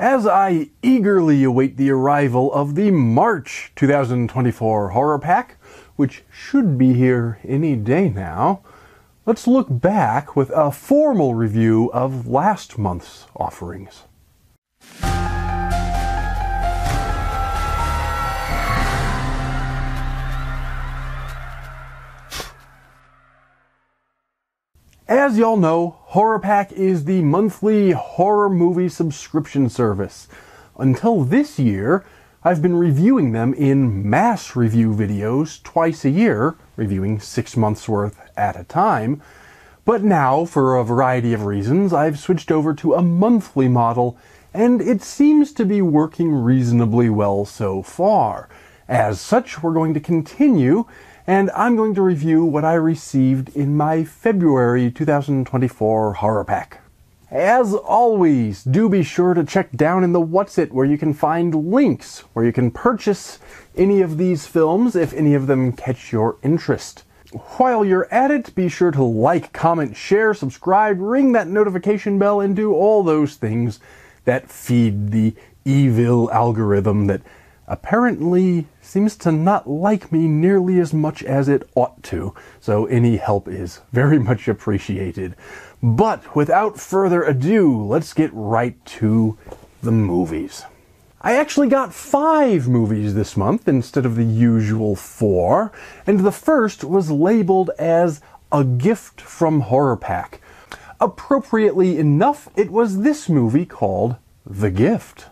As I eagerly await the arrival of the March 2024 HorrorPack, which should be here any day now, let's look back with a formal review of last month's offerings. As y'all know, HorrorPack is the monthly horror movie subscription service. Until this year, I've been reviewing them in mass review videos twice a year, reviewing 6 months worth at a time. But now, for a variety of reasons, I've switched over to a monthly model, and it seems to be working reasonably well so far. As such, we're going to continue, and I'm going to review what I received in my February 2024 HorrorPack. As always, do be sure to check down in the What's It, where you can find links where you can purchase any of these films if any of them catch your interest. While you're at it, be sure to like, comment, share, subscribe, ring that notification bell, and do all those things that feed the evil algorithm that apparently seems to not like me nearly as much as it ought to, so any help is very much appreciated. But without further ado, let's get right to the movies. I actually got 5 movies this month instead of the usual 4, and the first was labeled as a gift from HorrorPack. Appropriately enough, it was this movie called The Gift.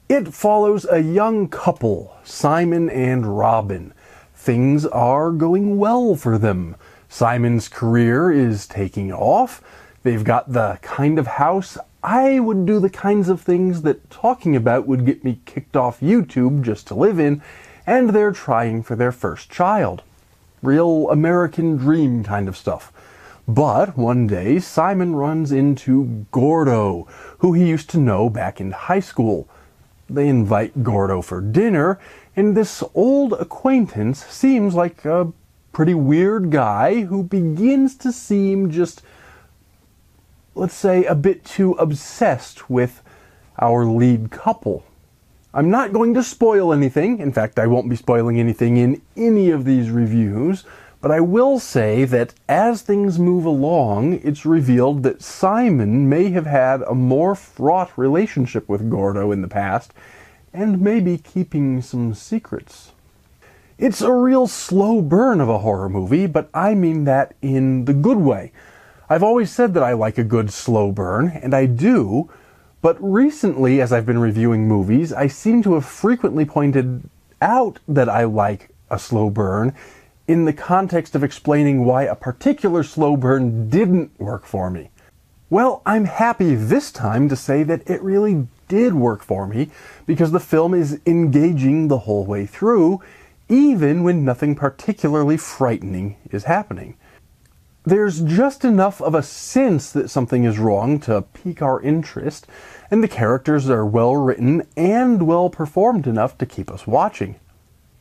It follows a young couple, Simon and Robin. Things are going well for them. Simon's career is taking off. They've got the kind of house I would do the kinds of things that talking about would get me kicked off YouTube just to live in, and they're trying for their first child. Real American dream kind of stuff. But one day, Simon runs into Gordo, who he used to know back in high school. They invite Gordo for dinner, and this old acquaintance seems like a pretty weird guy who begins to seem just, let's say, a bit too obsessed with our lead couple. I'm not going to spoil anything. In fact, I won't be spoiling anything in any of these reviews. But I will say that as things move along, it's revealed that Simon may have had a more fraught relationship with Gordo in the past, and may be keeping some secrets. It's a real slow burn of a horror movie, but I mean that in the good way. I've always said that I like a good slow burn, and I do, but recently, as I've been reviewing movies, I seem to have frequently pointed out that I like a slow burn in the context of explaining why a particular slow burn didn't work for me. Well, I'm happy this time to say that it really did work for me, because the film is engaging the whole way through, even when nothing particularly frightening is happening. There's just enough of a sense that something is wrong to pique our interest, and the characters are well written and well performed enough to keep us watching.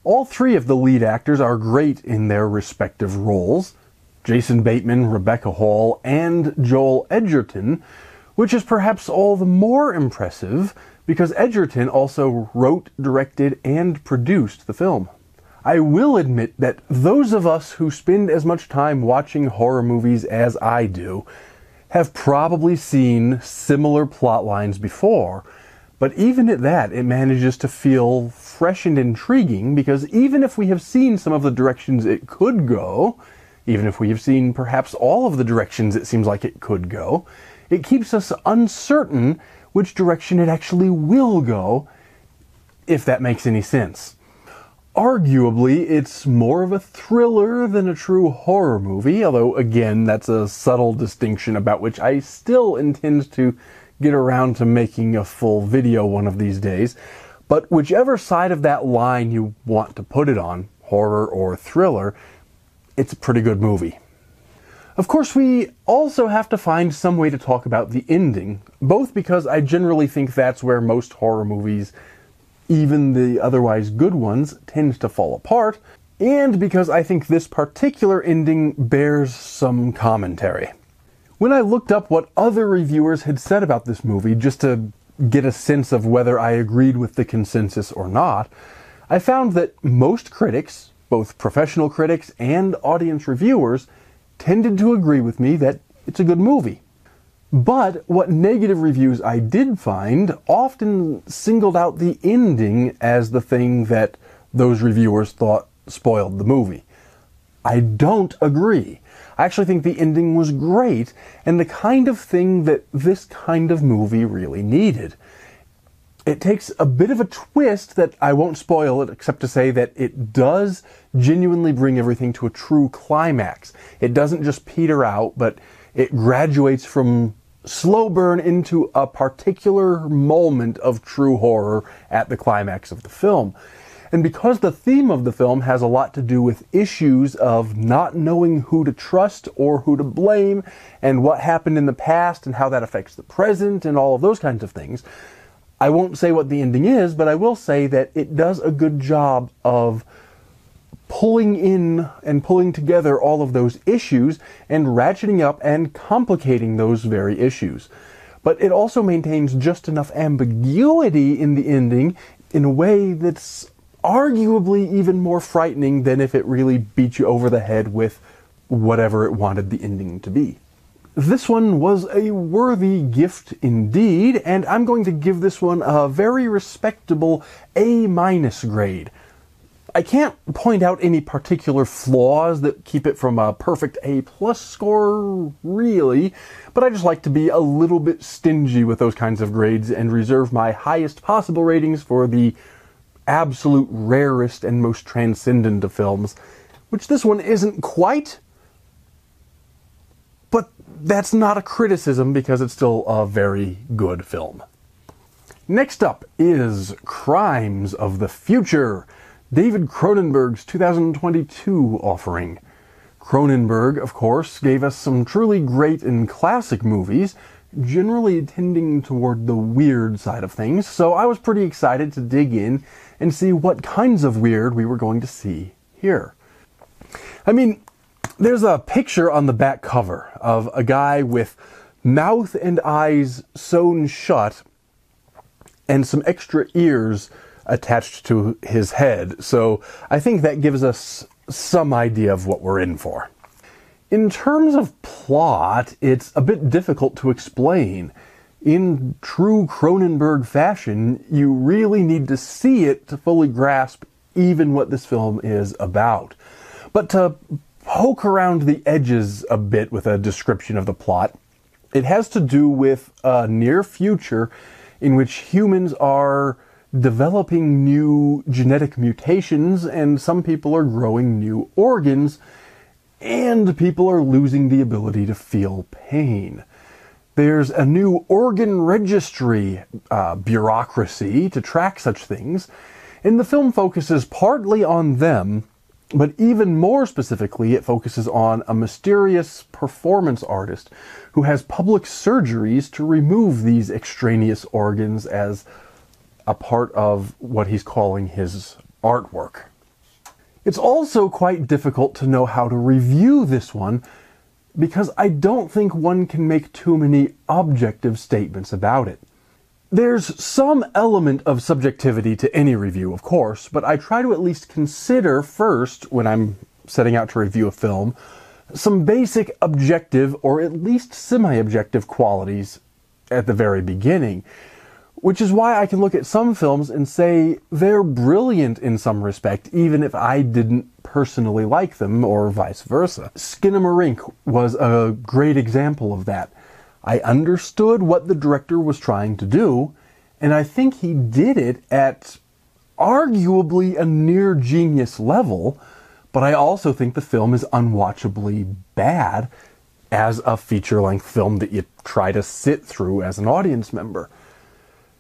All 3 of the lead actors are great in their respective roles: Jason Bateman, Rebecca Hall, and Joel Edgerton, which is perhaps all the more impressive because Edgerton also wrote, directed, and produced the film. I will admit that those of us who spend as much time watching horror movies as I do have probably seen similar plot lines before, but even at that, it manages to feel fresh and intriguing, because even if we have seen some of the directions it could go, even if we have seen perhaps all of the directions it seems like it could go, it keeps us uncertain which direction it actually will go, if that makes any sense. Arguably, it's more of a thriller than a true horror movie, although again, that's a subtle distinction about which I still intend to get around to making a full video one of these days. But whichever side of that line you want to put it on, horror or thriller, it's a pretty good movie. Of course, we also have to find some way to talk about the ending, both because I generally think that's where most horror movies, even the otherwise good ones, tend to fall apart, and because I think this particular ending bears some commentary. When I looked up what other reviewers had said about this movie, just to get a sense of whether I agreed with the consensus or not, I found that most critics, both professional critics and audience reviewers, tended to agree with me that it's a good movie. But what negative reviews I did find often singled out the ending as the thing that those reviewers thought spoiled the movie. I don't agree. I actually think the ending was great and the kind of thing that this kind of movie really needed. It takes a bit of a twist that I won't spoil it, except to say that it does genuinely bring everything to a true climax. It doesn't just peter out, but it graduates from slow burn into a particular moment of true horror at the climax of the film. And because the theme of the film has a lot to do with issues of not knowing who to trust or who to blame, and what happened in the past and how that affects the present and all of those kinds of things, I won't say what the ending is, but I will say that it does a good job of pulling in and pulling together all of those issues and ratcheting up and complicating those very issues. But it also maintains just enough ambiguity in the ending in a way that's arguably even more frightening than if it really beat you over the head with whatever it wanted the ending to be. This one was a worthy gift indeed, and I'm going to give this one a very respectable A- grade. I can't point out any particular flaws that keep it from a perfect A+ score, really, but I just like to be a little bit stingy with those kinds of grades and reserve my highest possible ratings for the absolute rarest and most transcendent of films, which this one isn't quite, but that's not a criticism because it's still a very good film. Next up is Crimes of the Future, David Cronenberg's 2022 offering. Cronenberg, of course, gave us some truly great and classic movies, generally tending toward the weird side of things, so I was pretty excited to dig in and see what kinds of weird we were going to see here. I mean, there's a picture on the back cover of a guy with mouth and eyes sewn shut and some extra ears attached to his head, so I think that gives us some idea of what we're in for. In terms of plot, it's a bit difficult to explain. In true Cronenberg fashion, you really need to see it to fully grasp even what this film is about. But to poke around the edges a bit with a description of the plot, it has to do with a near future in which humans are developing new genetic mutations, and some people are growing new organs, and people are losing the ability to feel pain. There's a new organ registry bureaucracy to track such things, and the film focuses partly on them, but even more specifically, it focuses on a mysterious performance artist who has public surgeries to remove these extraneous organs as a part of what he's calling his artwork. It's also quite difficult to know how to review this one because I don't think one can make too many objective statements about it. There's some element of subjectivity to any review, of course, but I try to at least consider first, when I'm setting out to review a film, some basic objective or at least semi-objective qualities at the very beginning. Which is why I can look at some films and say they're brilliant in some respect, even if I didn't personally like them, or vice versa. Skinamarink was a great example of that. I understood what the director was trying to do, and I think he did it at arguably a near genius level, but I also think the film is unwatchably bad as a feature-length film that you try to sit through as an audience member.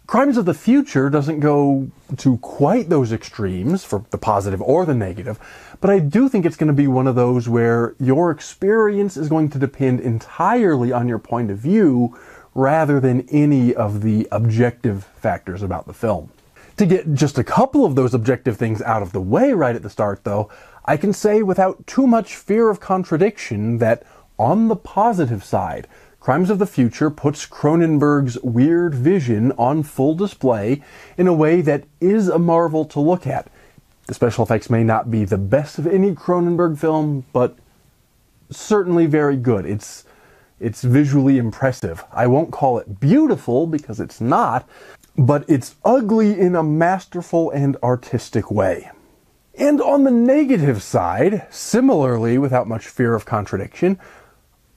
Crimes of the Future doesn't go to quite those extremes, for the positive or the negative, but I do think it's going to be one of those where your experience is going to depend entirely on your point of view, rather than any of the objective factors about the film. To get just a couple of those objective things out of the way right at the start, though, I can say without too much fear of contradiction that, on the positive side, Crimes of the Future puts Cronenberg's weird vision on full display in a way that is a marvel to look at. The special effects may not be the best of any Cronenberg film, but certainly very good. It's visually impressive. I won't call it beautiful, because it's not, but it's ugly in a masterful and artistic way. And on the negative side, similarly without much fear of contradiction,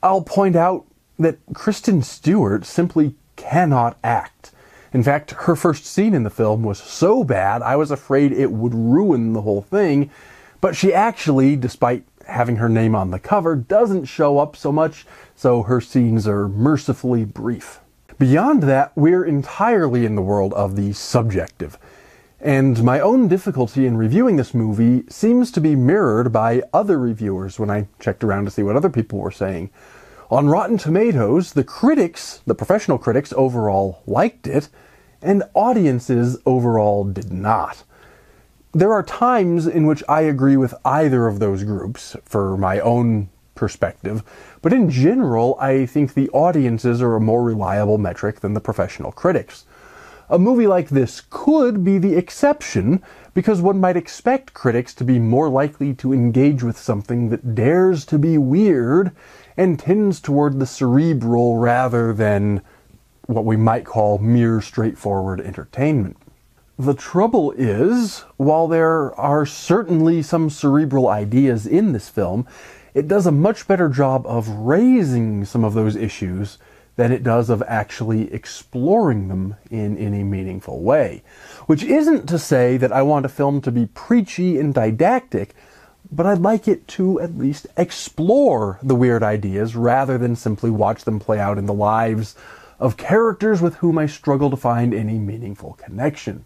I'll point out that Kristen Stewart simply cannot act. In fact, her first scene in the film was so bad I was afraid it would ruin the whole thing, but she actually, despite having her name on the cover, doesn't show up so much, so her scenes are mercifully brief. Beyond that, we're entirely in the world of the subjective, and my own difficulty in reviewing this movie seems to be mirrored by other reviewers when I checked around to see what other people were saying. On Rotten Tomatoes, the critics, the professional critics, overall liked it, and audiences overall did not. There are times in which I agree with either of those groups for my own perspective, but in general, I think the audiences are a more reliable metric than the professional critics. A movie like this could be the exception, because one might expect critics to be more likely to engage with something that dares to be weird and tends toward the cerebral rather than what we might call mere straightforward entertainment. The trouble is, while there are certainly some cerebral ideas in this film, it does a much better job of raising some of those issues than it does of actually exploring them in any meaningful way. Which isn't to say that I want a film to be preachy and didactic, but I'd like it to at least explore the weird ideas rather than simply watch them play out in the lives of characters with whom I struggle to find any meaningful connection.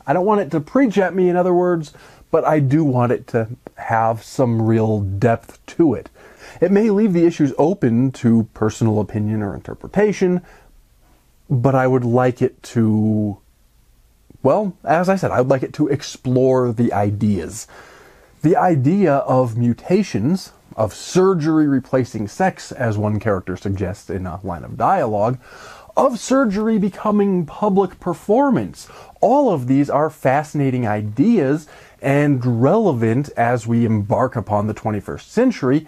I don't want it to preach at me, in other words, but I do want it to have some real depth to it. It may leave the issues open to personal opinion or interpretation, but I would like it to, well, as I said, I would like it to explore the ideas. The idea of mutations, of surgery replacing sex, as one character suggests in a line of dialogue, of surgery becoming public performance. All of these are fascinating ideas and relevant as we embark upon the 21st century,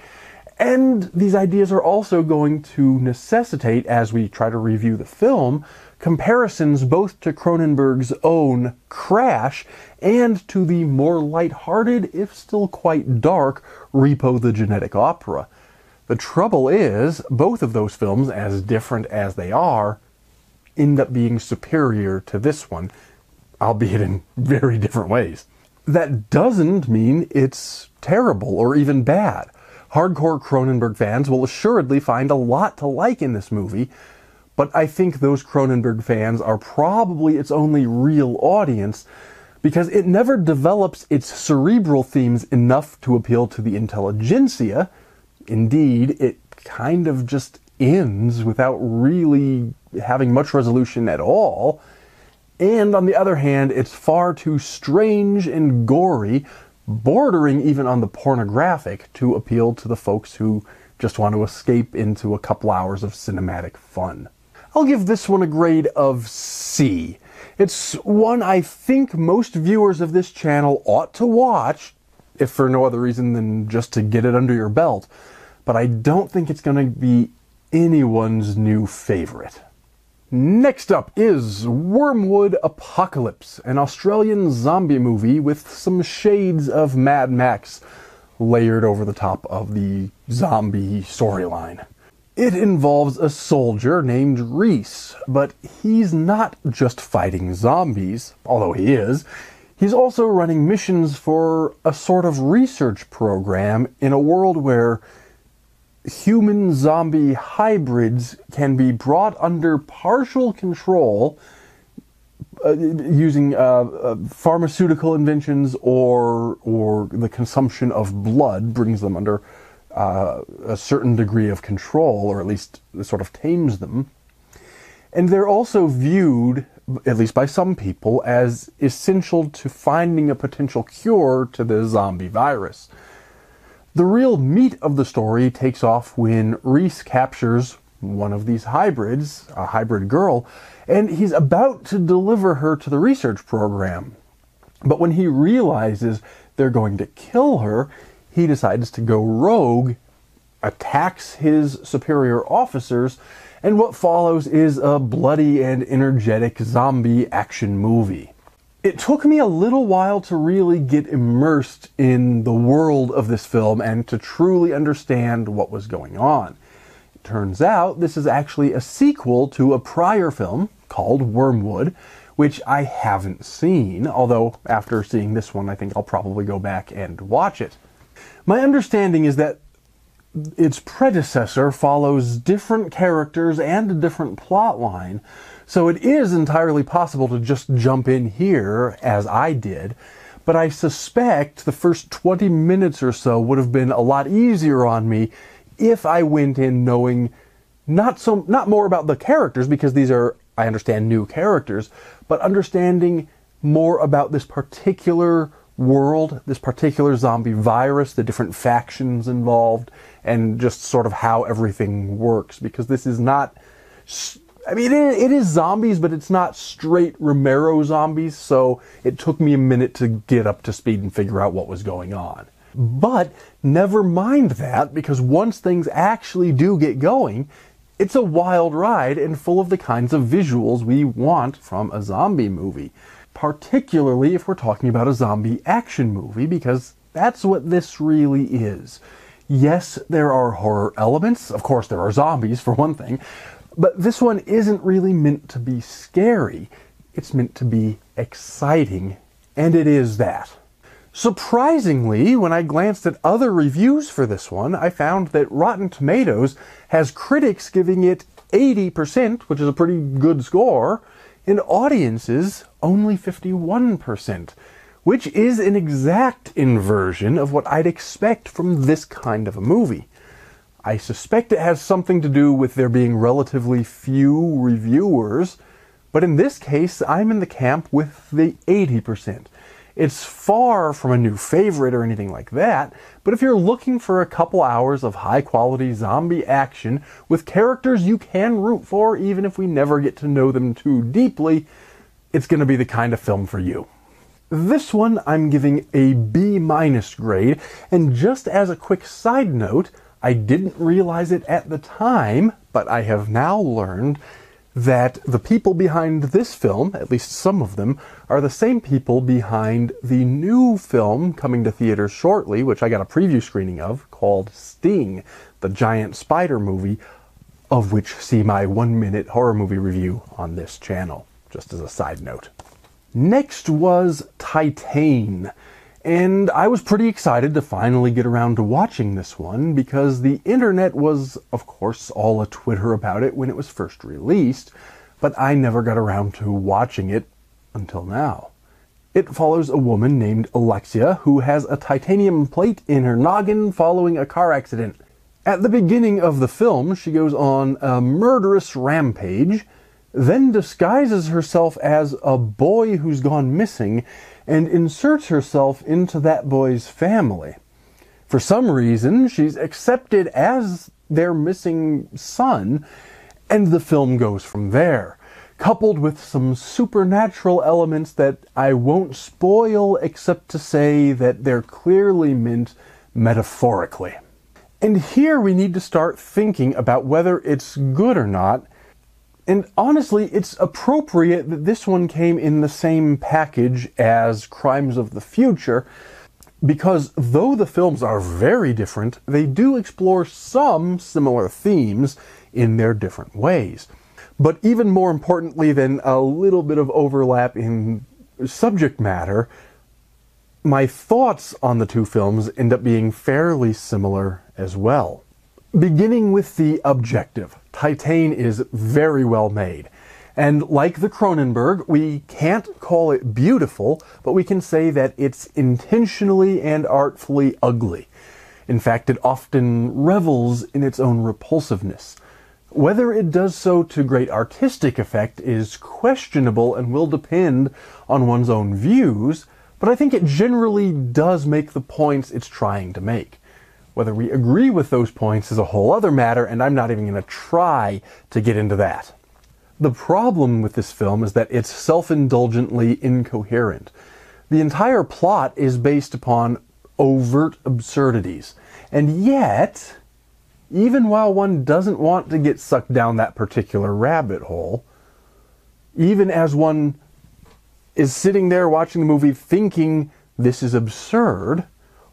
and these ideas are also going to necessitate, as we try to review the film, comparisons both to Cronenberg's own Crash and to the more lighthearted, if still quite dark, Repo the Genetic Opera. The trouble is, both of those films, as different as they are, end up being superior to this one, albeit in very different ways. That doesn't mean it's terrible or even bad. Hardcore Cronenberg fans will assuredly find a lot to like in this movie, but I think those Cronenberg fans are probably its only real audience, because it never develops its cerebral themes enough to appeal to the intelligentsia. Indeed, it kind of just ends without really having much resolution at all. And on the other hand, it's far too strange and gory, bordering even on the pornographic, to appeal to the folks who just want to escape into a couple hours of cinematic fun. I'll give this one a grade of C. It's one I think most viewers of this channel ought to watch, if for no other reason than just to get it under your belt, but I don't think it's going to be anyone's new favorite. Next up is Wyrmwood Apocalypse, an Australian zombie movie with some shades of Mad Max layered over the top of the zombie storyline. It involves a soldier named Reese, but he's not just fighting zombies, although he is. He's also running missions for a sort of research program in a world where human-zombie hybrids can be brought under partial control using pharmaceutical inventions, or the consumption of blood brings them under a certain degree of control, or at least sort of tames them. And they're also viewed, at least by some people, as essential to finding a potential cure to the zombie virus. The real meat of the story takes off when Reese captures one of these hybrids, a hybrid girl, and he's about to deliver her to the research program. But when he realizes they're going to kill her, he decides to go rogue, attacks his superior officers, and what follows is a bloody and energetic zombie action movie. It took me a little while to really get immersed in the world of this film and to truly understand what was going on. It turns out this is actually a sequel to a prior film called Wyrmwood, which I haven't seen, although after seeing this one I think I'll probably go back and watch it. My understanding is that its predecessor follows different characters and a different plot line, so it is entirely possible to just jump in here, as I did, but I suspect the first 20 minutes or so would have been a lot easier on me if I went in knowing not more about the characters, because these are, I understand, new characters, but understanding more about this particular world, this particular zombie virus, the different factions involved, and just sort of how everything works, because this is not, I mean, it is zombies, but it's not straight Romero zombies, so it took me a minute to get up to speed and figure out what was going on. But never mind that, because once things actually do get going, it's a wild ride and full of the kinds of visuals we want from a zombie movie. Particularly if we're talking about a zombie action movie, because that's what this really is. Yes, there are horror elements. Of course, there are zombies, for one thing. But this one isn't really meant to be scary. It's meant to be exciting. And it is that. Surprisingly, when I glanced at other reviews for this one, I found that Rotten Tomatoes has critics giving it 80%, which is a pretty good score, and audiences only 51%, which is an exact inversion of what I'd expect from this kind of a movie. I suspect it has something to do with there being relatively few reviewers, but in this case, I'm in the camp with the 80%. It's far from a new favorite or anything like that, but if you're looking for a couple hours of high-quality zombie action with characters you can root for even if we never get to know them too deeply, it's going to be the kind of film for you. This one I'm giving a B- grade, and just as a quick side note, I didn't realize it at the time, but I have now learned that the people behind this film, at least some of them, are the same people behind the new film coming to theaters shortly, which I got a preview screening of, called Sting, the giant spider movie, of which see my 1-minute horror movie review on this channel, just as a side note. Next was Titane, and I was pretty excited to finally get around to watching this one because the internet was, of course, all a-Twitter about it when it was first released, but I never got around to watching it until now. It follows a woman named Alexia who has a titanium plate in her noggin following a car accident. At the beginning of the film, she goes on a murderous rampage, then disguises herself as a boy who's gone missing and inserts herself into that boy's family. For some reason, she's accepted as their missing son, and the film goes from there, coupled with some supernatural elements that I won't spoil except to say that they're clearly meant metaphorically. And here we need to start thinking about whether it's good or not. And honestly, it's appropriate that this one came in the same package as Crimes of the Future, because though the films are very different, they do explore some similar themes in their different ways. But even more importantly than a little bit of overlap in subject matter, my thoughts on the two films end up being fairly similar as well. Beginning with the objective, Titane is very well made. And like the Cronenberg, we can't call it beautiful, but we can say that it's intentionally and artfully ugly. In fact, it often revels in its own repulsiveness. Whether it does so to great artistic effect is questionable and will depend on one's own views, but I think it generally does make the points it's trying to make. Whether we agree with those points is a whole other matter, and I'm not even going to try to get into that. The problem with this film is that it's self-indulgently incoherent. The entire plot is based upon overt absurdities, and yet, even while one doesn't want to get sucked down that particular rabbit hole, even as one is sitting there watching the movie thinking this is absurd,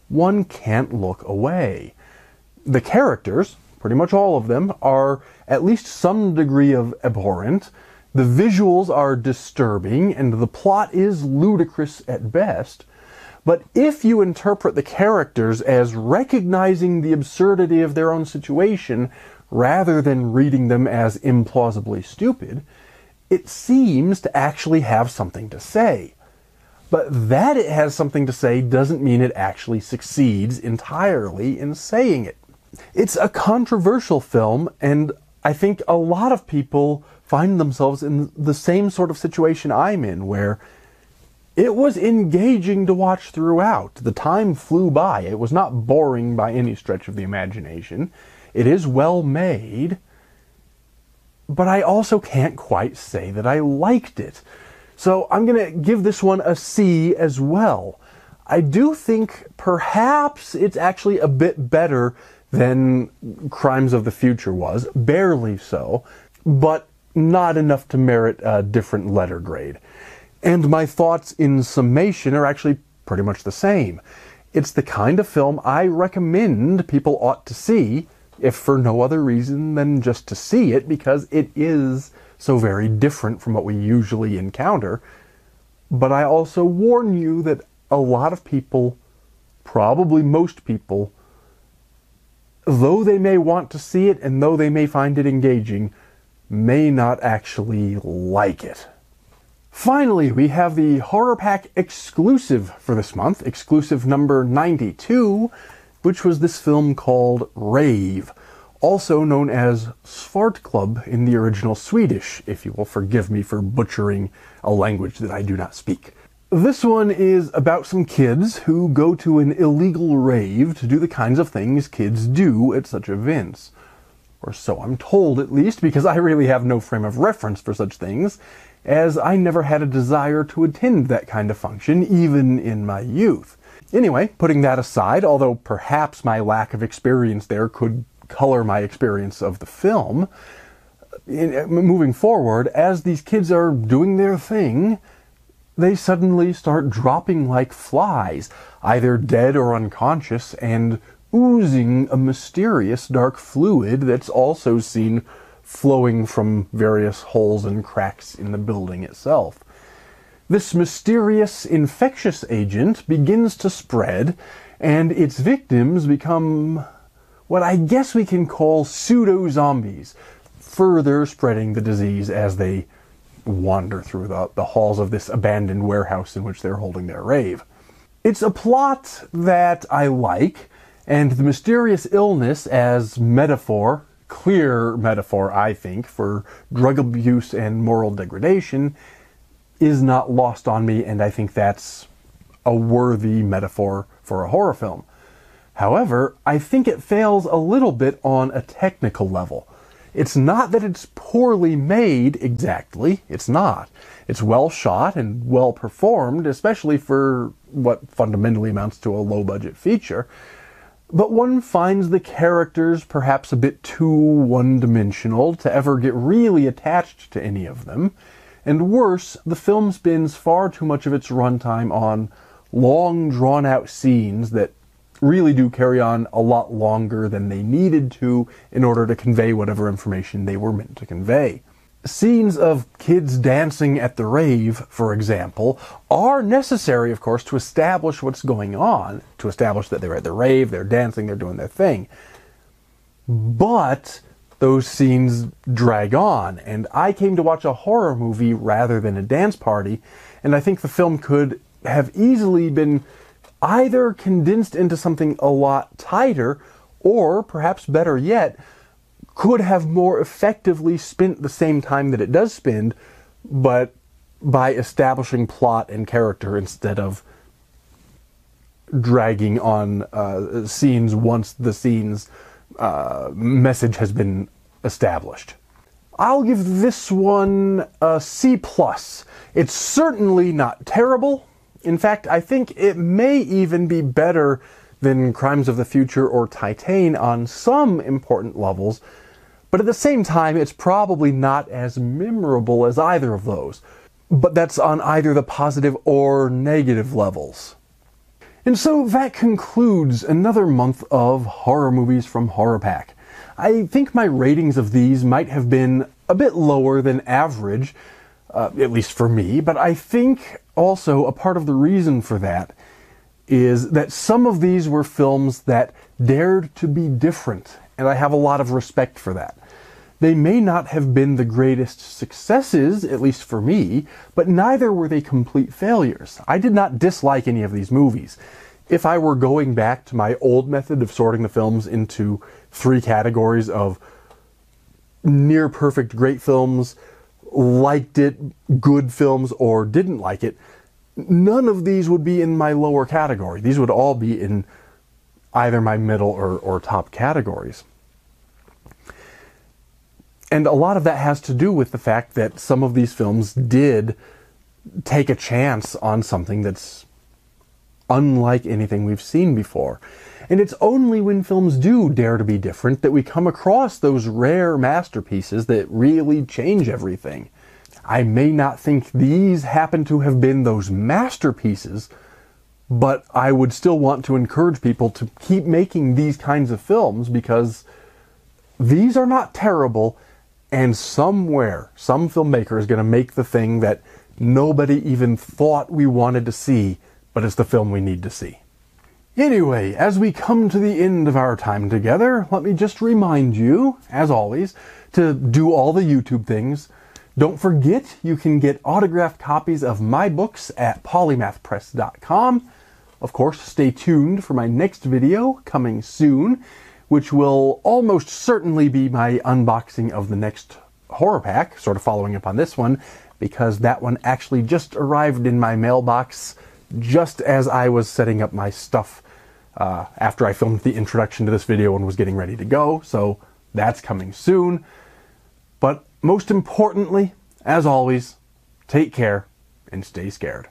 one can't look away. The characters, pretty much all of them, are at least some degree of abhorrent, the visuals are disturbing, and the plot is ludicrous at best. But if you interpret the characters as recognizing the absurdity of their own situation, rather than reading them as implausibly stupid, it seems to actually have something to say. But that it has something to say doesn't mean it actually succeeds entirely in saying it. It's a controversial film, and I think a lot of people find themselves in the same sort of situation I'm in, where it was engaging to watch throughout. The time flew by. It was not boring by any stretch of the imagination. It is well made, but I also can't quite say that I liked it. So I'm going to give this one a C as well. I do think perhaps it's actually a bit better than Crimes of the Future was, barely so, but not enough to merit a different letter grade. And my thoughts in summation are actually pretty much the same. It's the kind of film I recommend people ought to see, if for no other reason than just to see it, because it is so very different from what we usually encounter. But I also warn you that a lot of people, probably most people, though they may want to see it and though they may find it engaging, may not actually like it. Finally, we have the HorrorPack exclusive for this month, exclusive number 92, which was this film called Rave, also known as Svartklubb in the original Swedish, if you will forgive me for butchering a language that I do not speak. This one is about some kids who go to an illegal rave to do the kinds of things kids do at such events. Or so I'm told, at least, because I really have no frame of reference for such things, as I never had a desire to attend that kind of function, even in my youth. Anyway, putting that aside, although perhaps my lack of experience there could color my experience of the film, moving forward, as these kids are doing their thing, they suddenly start dropping like flies, either dead or unconscious, and oozing a mysterious dark fluid that's also seen flowing from various holes and cracks in the building itself. This mysterious infectious agent begins to spread, and its victims become what I guess we can call pseudo-zombies, further spreading the disease as they wander through the halls of this abandoned warehouse in which they're holding their rave. It's a plot that I like, and the mysterious illness as metaphor, clear metaphor I think, for drug abuse and moral degradation, is not lost on me, and I think that's a worthy metaphor for a horror film. However, I think it fails a little bit on a technical level. It's not that it's poorly made exactly, it's not. It's well shot and well performed, especially for what fundamentally amounts to a low-budget feature, but one finds the characters perhaps a bit too one-dimensional to ever get really attached to any of them, and worse, the film spends far too much of its runtime on long, drawn-out scenes that really do carry on a lot longer than they needed to in order to convey whatever information they were meant to convey. Scenes of kids dancing at the rave, for example, are necessary, of course, to establish what's going on, to establish that they're at the rave, they're dancing, they're doing their thing. But those scenes drag on, and I came to watch a horror movie rather than a dance party, and I think the film could have easily been either condensed into something a lot tighter, or, perhaps better yet, could have more effectively spent the same time that it does spend, but by establishing plot and character instead of dragging on scenes once the scene's message has been established. I'll give this one a C+. It's certainly not terrible. In fact, I think it may even be better than Crimes of the Future or Titane on some important levels, but at the same time, it's probably not as memorable as either of those. But that's on either the positive or negative levels. And so that concludes another month of horror movies from HorrorPack. I think my ratings of these might have been a bit lower than average, at least for me, but I think also a part of the reason for that is that some of these were films that dared to be different, and I have a lot of respect for that. They may not have been the greatest successes, at least for me, but neither were they complete failures. I did not dislike any of these movies. If I were going back to my old method of sorting the films into 3 categories of near perfect great films, liked it, good films, or didn't like it, none of these would be in my lower category. These would all be in either my middle or top categories. And a lot of that has to do with the fact that some of these films did take a chance on something that's unlike anything we've seen before. And it's only when films do dare to be different that we come across those rare masterpieces that really change everything. I may not think these happen to have been those masterpieces, but I would still want to encourage people to keep making these kinds of films because these are not terrible, and somewhere, some filmmaker is going to make the thing that nobody even thought we wanted to see, but it's the film we need to see. Anyway, as we come to the end of our time together, let me just remind you, as always, to do all the YouTube things. Don't forget, you can get autographed copies of my books at polymathpress.com. Of course, stay tuned for my next video coming soon, which will almost certainly be my unboxing of the next HorrorPack, sort of following up on this one, because that one actually just arrived in my mailbox just as I was setting up my stuff after I filmed the introduction to this video and was getting ready to go, so that's coming soon. But most importantly, as always, take care and stay scared.